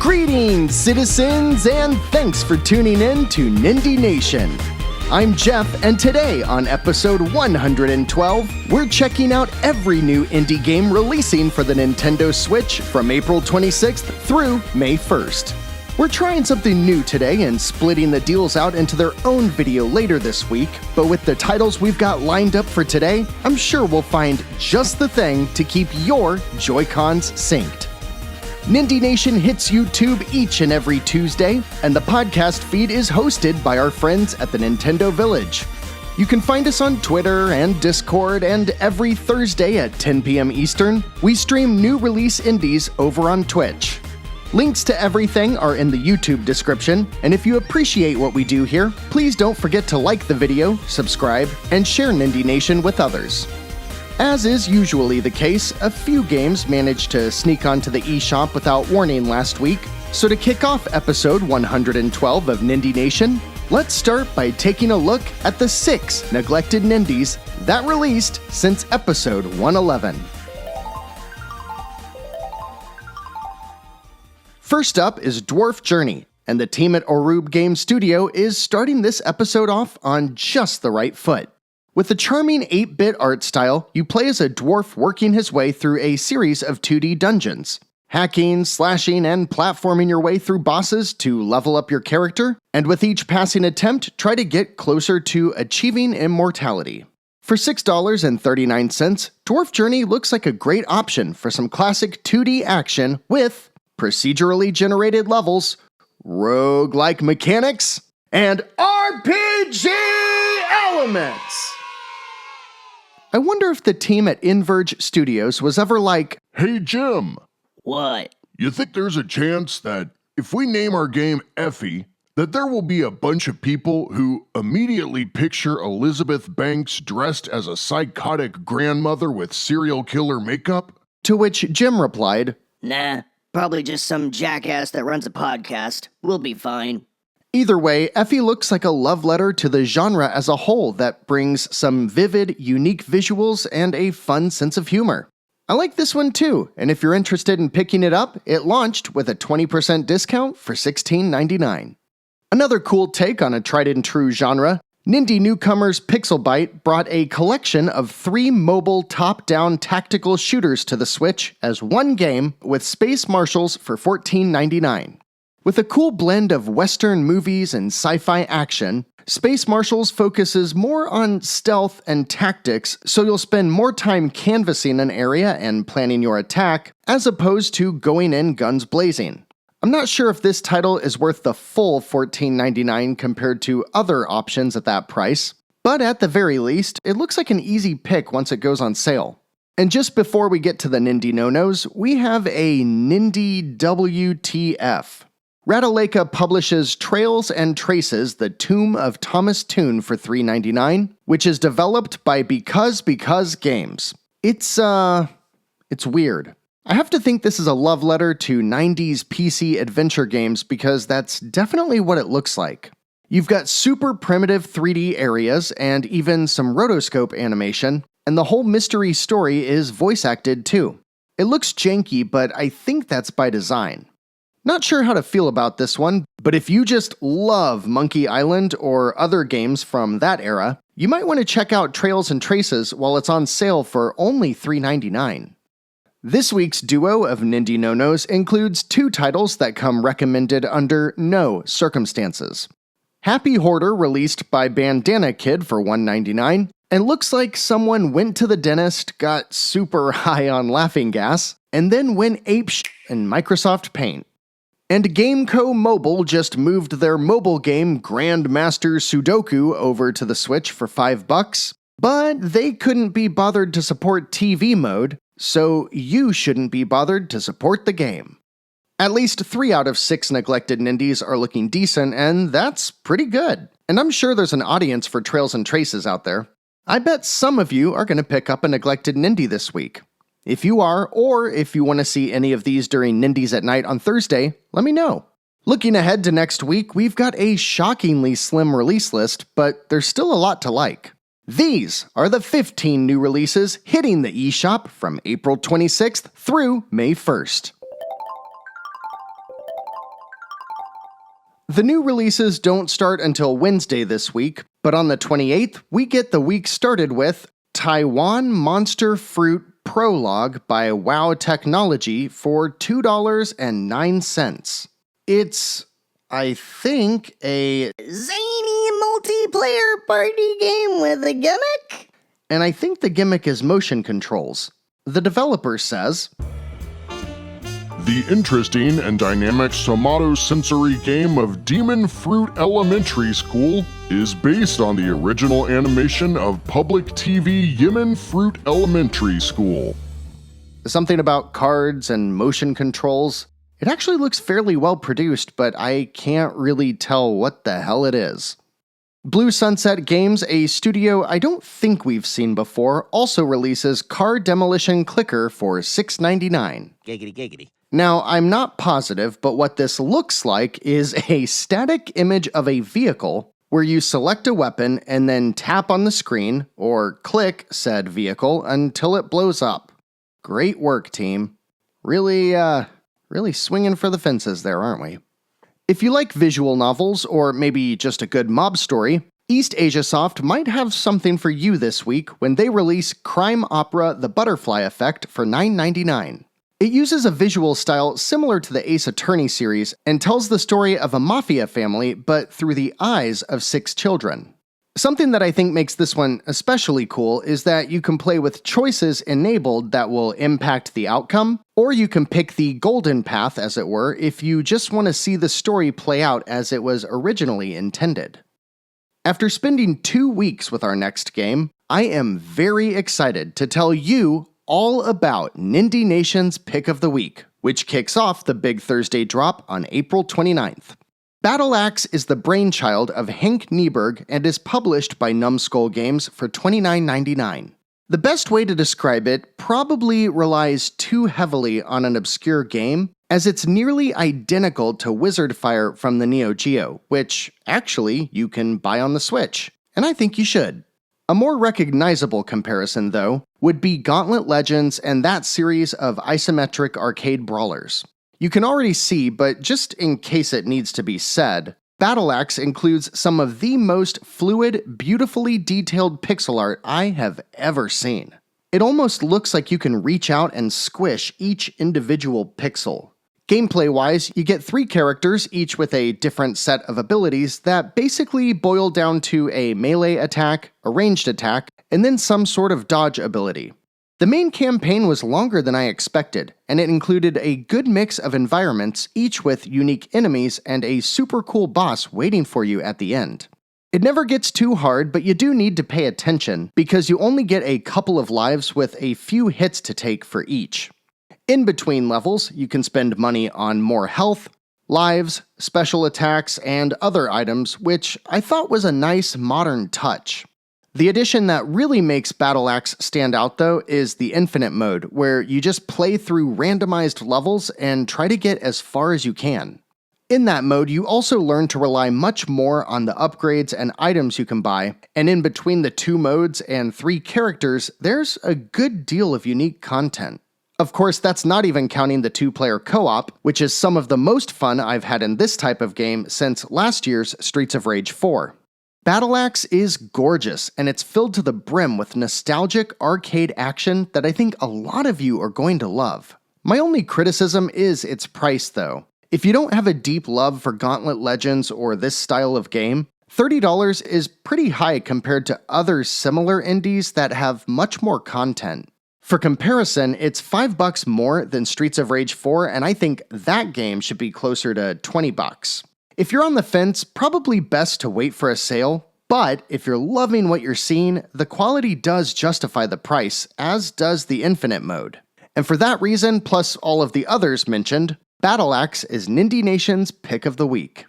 Greetings, citizens, and thanks for tuning in to Nindie Nation. I'm Jeff, and today on episode 112, we're checking out every new indie game releasing for the Nintendo Switch from April 26th through May 1st. We're trying something new today and splitting the deals out into their own video later this week, but with the titles we've got lined up for today, I'm sure we'll find just the thing to keep your Joy-Cons synced. Nindie Nation hits YouTube each and every Tuesday, and the podcast feed is hosted by our friends at the Nintendo Village. You can find us on Twitter and Discord, and every Thursday at 10 p.m. Eastern, we stream new release indies over on Twitch. Links to everything are in the YouTube description, and if you appreciate what we do here, please don't forget to like the video, subscribe, and share Nindie Nation with others. As is usually the case, a few games managed to sneak onto the eShop without warning last week, so to kick off episode 112 of Nindie Nation, let's start by taking a look at the 6 neglected Nindies that released since episode 111. First up is Dwarf Journey, and the team at Orub Game Studio is starting this episode off on just the right foot. With the charming 8-bit art style, you play as a dwarf working his way through a series of 2D dungeons, hacking, slashing, and platforming your way through bosses to level up your character, and with each passing attempt, try to get closer to achieving immortality. For $6.39, Dwarf Journey looks like a great option for some classic 2D action with procedurally generated levels, roguelike mechanics, and RPG elements! I wonder if the team at Inverge Studios was ever like, "Hey Jim, What? you think there's a chance that if we name our game Effie, that there will be a bunch of people who immediately picture Elizabeth Banks dressed as a psychotic grandmother with serial killer makeup?" To which Jim replied, Nah, probably just some jackass that runs a podcast. We'll be fine. Either way, Effie looks like a love letter to the genre as a whole that brings some vivid, unique visuals and a fun sense of humor. I like this one too, and if you're interested in picking it up, it launched with a 20% discount for $16.99. Another cool take on a tried-and-true genre, Nindie newcomers Pixel Byte brought a collection of 3 mobile top-down tactical shooters to the Switch as one game with Space Marshals for $14.99. With a cool blend of Western movies and sci-fi action, Space Marshals focuses more on stealth and tactics, so you'll spend more time canvassing an area and planning your attack, as opposed to going in guns blazing. I'm not sure if this title is worth the full $14.99 compared to other options at that price, but at the very least, it looks like an easy pick once it goes on sale. And just before we get to the Nindie no-nos, we have a Nindie WTF. Ratalaika publishes Trails and Traces, The Tomb of Thomas Toon for $3.99, which is developed by Because Games. It's weird. I have to think this is a love letter to 90s PC adventure games because that's definitely what it looks like. You've got super primitive 3D areas and even some rotoscope animation, and the whole mystery story is voice acted too. It looks janky, but I think that's by design. Not sure how to feel about this one, but if you just love Monkey Island or other games from that era, you might want to check out Trails and Traces while it's on sale for only $3.99. This week's duo of Nindie no-nos includes 2 titles that come recommended under no circumstances. Happy Hoarder released by Bandana Kid for $1.99, and looks like someone went to the dentist, got super high on laughing gas, and then went apeshit in Microsoft Paint. And Gameco Mobile just moved their mobile game Grandmaster Sudoku over to the Switch for $5, but they couldn't be bothered to support TV mode, so you shouldn't be bothered to support the game. At least 3 out of 6 neglected Nindies are looking decent, and that's pretty good. And I'm sure there's an audience for Trails and Traces out there. I bet some of you are going to pick up a neglected Nindie this week. If you are, or if you want to see any of these during Nindies at Night on Thursday, let me know. Looking ahead to next week, we've got a shockingly slim release list, but there's still a lot to like. These are the 15 new releases hitting the eShop from April 26th through May 1st. The new releases don't start until Wednesday this week, but on the 28th, we get the week started with Taiwan Monster Fruit Prologue by WoW Technology for $2.09. It's, I think, a Zany multiplayer party game with a gimmick? and I think the gimmick is motion controls. The developer says, The interesting and dynamic somatosensory game of Demon Fruit Elementary School is based on the original animation of public TV Yemen Fruit Elementary School. something about cards and motion controls. It actually looks fairly well produced, but I can't really tell what the hell it is. Blue Sunset Games, a studio I don't think we've seen before, also releases Car Demolition Clicker for $6.99. Giggity giggity. Now, I'm not positive, but what this looks like is a static image of a vehicle where you select a weapon and then tap on the screen or click said vehicle until it blows up. Great work, team. Really swinging for the fences there, aren't we? If you like visual novels or maybe just a good mob story, East Asia Soft might have something for you this week when they release crime opera The Butterfly Effect for $9.99. It uses a visual style similar to the Ace Attorney series and tells the story of a mafia family, but through the eyes of 6 children. Something that I think makes this one especially cool is that you can play with choices enabled that will impact the outcome, or you can pick the golden path, as it were, if you just want to see the story play out as it was originally intended. After spending 2 weeks with our next game, I am very excited to tell you all about Nindie Nation's Pick of the Week, which kicks off the Big Thursday drop on April 29th. Battle Axe is the brainchild of Henk Nieberg and is published by Numbskull Games for $29.99. The best way to describe it probably relies too heavily on an obscure game, as it's nearly identical to Wizard Fire from the Neo Geo, which, actually, you can buy on the Switch, and I think you should. A more recognizable comparison, though, would be Gauntlet Legends and that series of isometric arcade brawlers. You can already see, but just in case it needs to be said, Battle Axe includes some of the most fluid, beautifully detailed pixel art I have ever seen. It almost looks like you can reach out and squish each individual pixel. Gameplay-wise, you get 3 characters, each with a different set of abilities that basically boil down to a melee attack, a ranged attack, and then some sort of dodge ability. The main campaign was longer than I expected, and it included a good mix of environments, each with unique enemies and a super cool boss waiting for you at the end. It never gets too hard, but you do need to pay attention, because you only get a couple of lives with a few hits to take for each. In between levels, you can spend money on more health, lives, special attacks, and other items, which I thought was a nice modern touch. The addition that really makes Battle Axe stand out, though, is the Infinite mode, where you just play through randomized levels and try to get as far as you can. In that mode, you also learn to rely much more on the upgrades and items you can buy, and in between the 2 modes and 3 characters, there's a good deal of unique content. Of course, that's not even counting the 2-player co-op, which is some of the most fun I've had in this type of game since last year's Streets of Rage 4. Battle Axe is gorgeous, and it's filled to the brim with nostalgic arcade action that I think a lot of you are going to love. My only criticism is its price, though. If you don't have a deep love for Gauntlet Legends or this style of game, $30 is pretty high compared to other similar indies that have much more content. For comparison, it's $5 more than Streets of Rage 4, and I think that game should be closer to $20. If you're on the fence, probably best to wait for a sale, but if you're loving what you're seeing, the quality does justify the price, as does the Infinite mode. And for that reason, plus all of the others mentioned, Battle Axe is Nindie Nation's Pick of the Week.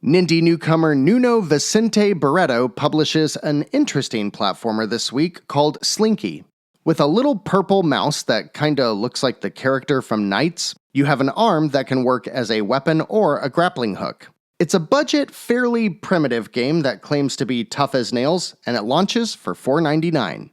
Nindie newcomer Nuno Vicente Barreto publishes an interesting platformer this week called Slinky. With a little purple mouse that kinda looks like the character from Nites, you have an arm that can work as a weapon or a grappling hook. It's a budget, fairly primitive game that claims to be tough as nails, and it launches for $4.99.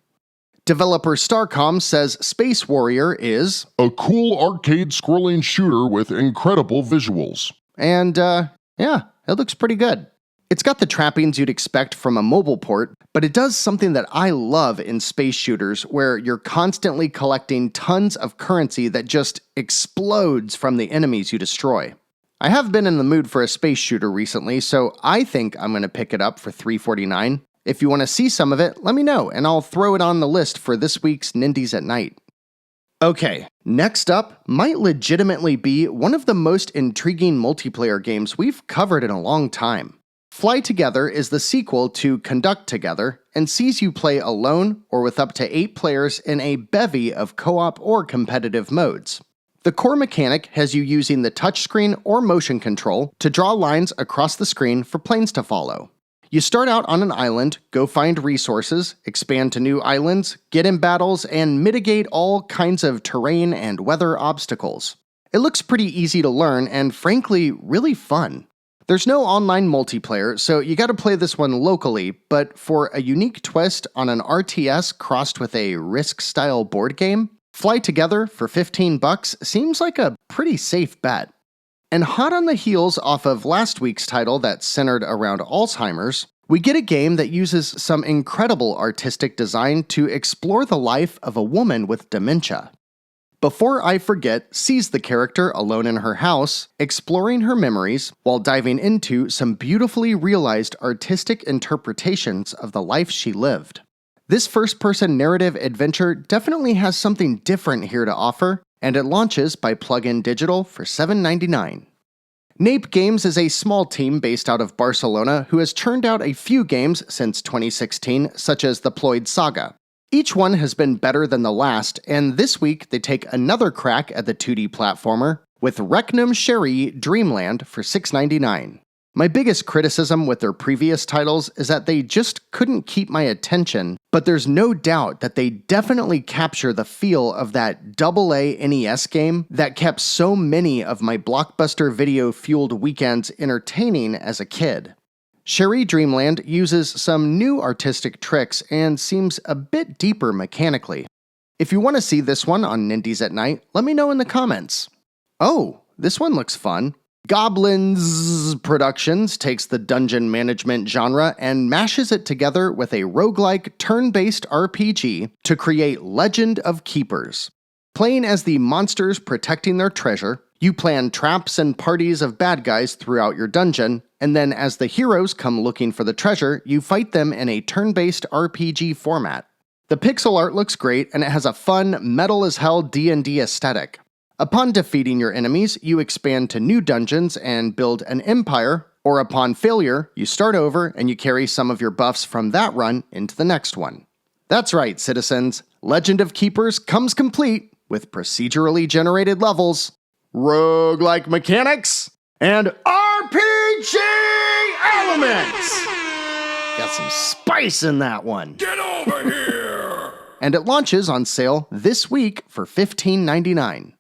Developer Starcom says Space Warrior is A cool arcade scrolling shooter with incredible visuals. And, yeah, It looks pretty good. It's got the trappings you'd expect from a mobile port, but it does something that I love in space shooters where you're constantly collecting tons of currency that just explodes from the enemies you destroy. I have been in the mood for a space shooter recently, so I think I'm going to pick it up for $3.49. If you want to see some of it, let me know, and I'll throw it on the list for this week's Nindies at Night. Okay, next up might legitimately be one of the most intriguing multiplayer games we've covered in a long time. Fly Together is the sequel to Conduct Together and sees you play alone or with up to 8 players in a bevy of co-op or competitive modes. The core mechanic has you using the touchscreen or motion control to draw lines across the screen for planes to follow. You start out on an island, go find resources, expand to new islands, get in battles, and mitigate all kinds of terrain and weather obstacles. It looks pretty easy to learn and frankly really fun. There's no online multiplayer, so you gotta play this one locally, but for a unique twist on an RTS crossed with a Risk-style board game, Fly Together for $15 seems like a pretty safe bet. And hot on the heels off of last week's title that centered around Alzheimer's, we get a game that uses some incredible artistic design to explore the life of a woman with dementia. Before I Forget sees the character alone in her house, exploring her memories while diving into some beautifully realized artistic interpretations of the life she lived. This first-person narrative adventure definitely has something different here to offer, and it launches by Plug-in Digital for $7.99. Nape Games is a small team based out of Barcelona who has churned out a few games since 2016, such as the Ploid Saga. Each one has been better than the last, and this week they take another crack at the 2D platformer with Rechnum Dreamland for $6.99. My biggest criticism with their previous titles is that they just couldn't keep my attention, but there's no doubt that they definitely capture the feel of that AA NES game that kept so many of my Blockbuster video-fueled weekends entertaining as a kid. Sherry Dreamland uses some new artistic tricks and seems a bit deeper mechanically. If you want to see this one on Nindies at Night, let me know in the comments. Oh, this one looks fun. Goblins Productions takes the dungeon management genre and mashes it together with a roguelike turn-based RPG to create Legend of Keepers. Playing as the monsters protecting their treasure, you plan traps and parties of bad guys throughout your dungeon, and then as the heroes come looking for the treasure, you fight them in a turn-based RPG format. The pixel art looks great, and it has a fun, metal-as-hell D&D aesthetic. Upon defeating your enemies, you expand to new dungeons and build an empire, or upon failure, you start over and you carry some of your buffs from that run into the next one. That's right, citizens. Legend of Keepers comes complete with procedurally generated levels, roguelike mechanics, and RPG elements! Got some spice in that one. Get over here! And it launches on sale this week for $15.99.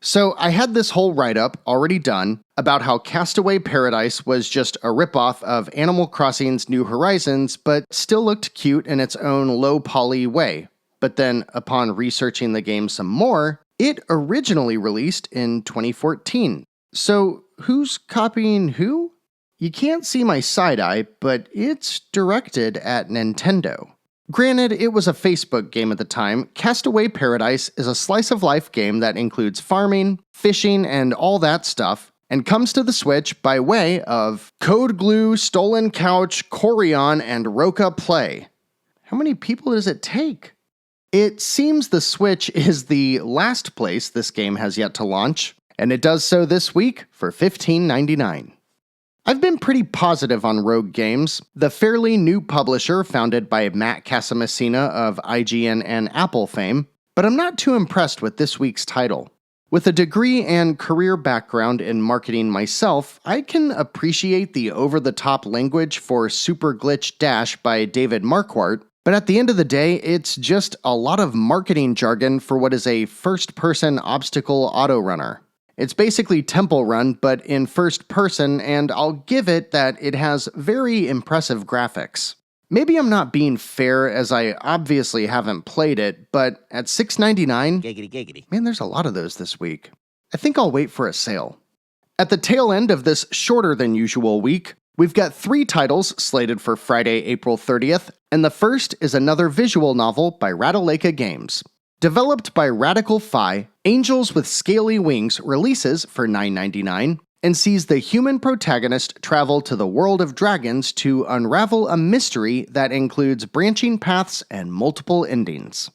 So I had this whole write-up already done about how Castaway Paradise was just a ripoff of Animal Crossing's New Horizons, but still looked cute in its own low-poly way. But then, upon researching the game some more, it originally released in 2014. So who's copying who? You can't see my side-eye, but it's directed at Nintendo. Granted, it was a Facebook game at the time, Castaway Paradise is a slice-of-life game that includes farming, fishing, and all that stuff, and comes to the Switch by way of Code Glue, Stolen Couch, Corion, and Roca Play. How many people does it take? It seems the Switch is the last place this game has yet to launch, and it does so this week for $15.99. I've been pretty positive on Rogue Games, the fairly new publisher founded by Matt Casamassina of IGN and Apple fame, but I'm not too impressed with this week's title. With a degree and career background in marketing myself, I can appreciate the over-the-top language for Super Glitch Dash by David Marquardt, but at the end of the day, it's just a lot of marketing jargon for what is a first-person obstacle auto-runner. It's basically Temple Run, but in first person, and I'll give it that it has very impressive graphics. Maybe I'm not being fair as I obviously haven't played it, but at $6.99, Giggity, giggity. man, there's a lot of those this week. I think I'll wait for a sale. At the tail end of this shorter than usual week, we've got 3 titles slated for Friday, April 30th, and the first is another visual novel by Ratalaika Games. Developed by Radical Phi, Angels with Scaly Wings releases for $9.99 and sees the human protagonist travel to the world of dragons to unravel a mystery that includes branching paths and multiple endings.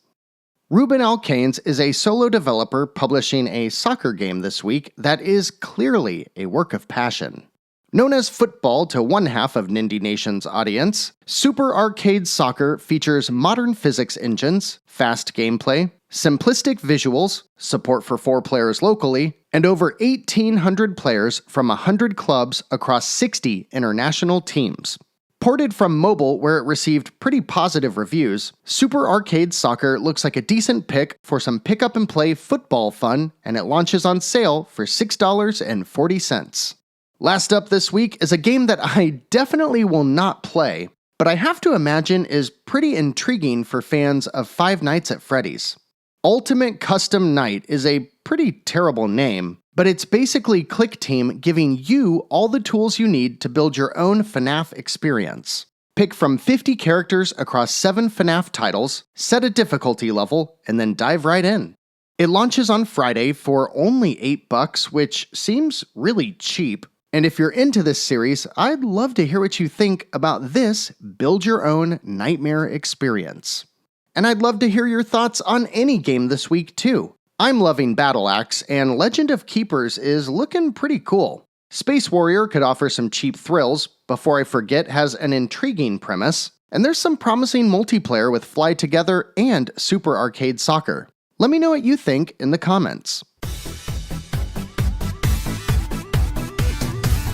Ruben Alcanes is a solo developer publishing a soccer game this week that is clearly a work of passion. Known as football to one half of Nindie Nation's audience, Super Arcade Soccer features modern physics engines, fast gameplay, simplistic visuals, support for 4 players locally, and over 1,800 players from 100 clubs across 60 international teams. Ported from mobile, where it received pretty positive reviews, Super Arcade Soccer looks like a decent pick for some pick-up-and-play football fun, and it launches on sale for $6.40. Last up this week is a game that I definitely will not play, but I have to imagine is pretty intriguing for fans of Five Nights at Freddy's. Ultimate Custom Nite is a pretty terrible name, but it's basically Click Team giving you all the tools you need to build your own FNAF experience. Pick from 50 characters across 7 FNAF titles, set a difficulty level, and then dive right in. It launches on Friday for only $8, which seems really cheap. And if you're into this series, I'd love to hear what you think about this build your own nightmare experience. And I'd love to hear your thoughts on any game this week too. I'm loving Battle Axe, and Legend of Keepers is looking pretty cool. Space Warrior could offer some cheap thrills, Before I Forget has an intriguing premise, and there's some promising multiplayer with Fly Together and Super Arcade Soccer. Let me know what you think in the comments.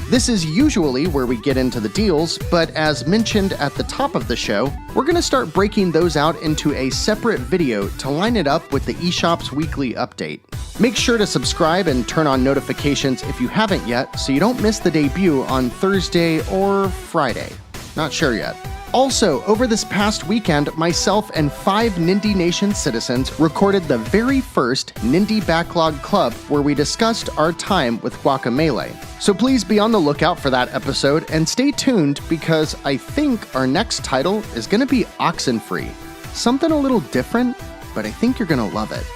This is usually where we get into the deals, but as mentioned at the top of the show, we're going to start breaking those out into a separate video to line it up with the eShop's weekly update. Make sure to subscribe and turn on notifications if you haven't yet so you don't miss the debut on Thursday or Friday. Not sure yet. Also, over this past weekend, myself and 5 Nindie Nation citizens recorded the very first Nindie Backlog Club where we discussed our time with Guacamelee. So please be on the lookout for that episode and stay tuned because I think our next title is going to be Oxenfree. Something a little different, but I think you're going to love it.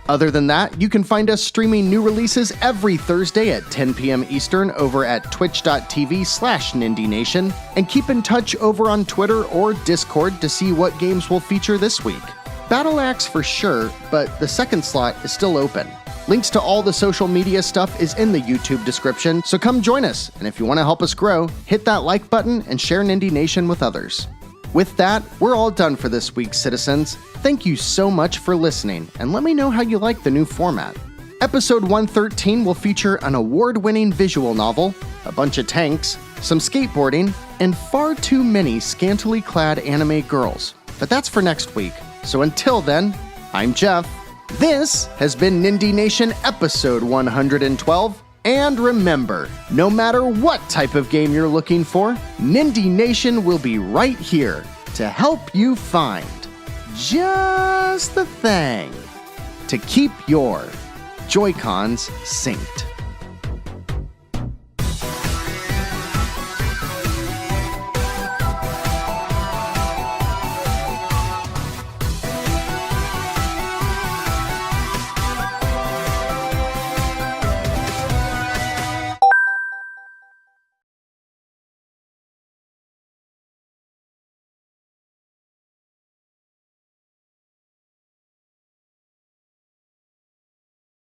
Other than that, you can find us streaming new releases every Thursday at 10 p.m. Eastern over at twitch.tv/NindieNation, and keep in touch over on Twitter or Discord to see what games will feature this week. Battle Axe for sure, but the second slot is still open. Links to all the social media stuff is in the YouTube description, so come join us, and if you want to help us grow, hit that like button and share Nindie Nation with others. With that, we're all done for this week, citizens. Thank you so much for listening, and let me know how you like the new format. Episode 113 will feature an award-winning visual novel, a bunch of tanks, some skateboarding, and far too many scantily clad anime girls. But that's for next week. So until then, I'm Jeff. This has been Nindie Nation episode 112. And remember, no matter what type of game you're looking for, Nindie Nation will be right here to help you find just the thing to keep your Joy-Cons synced.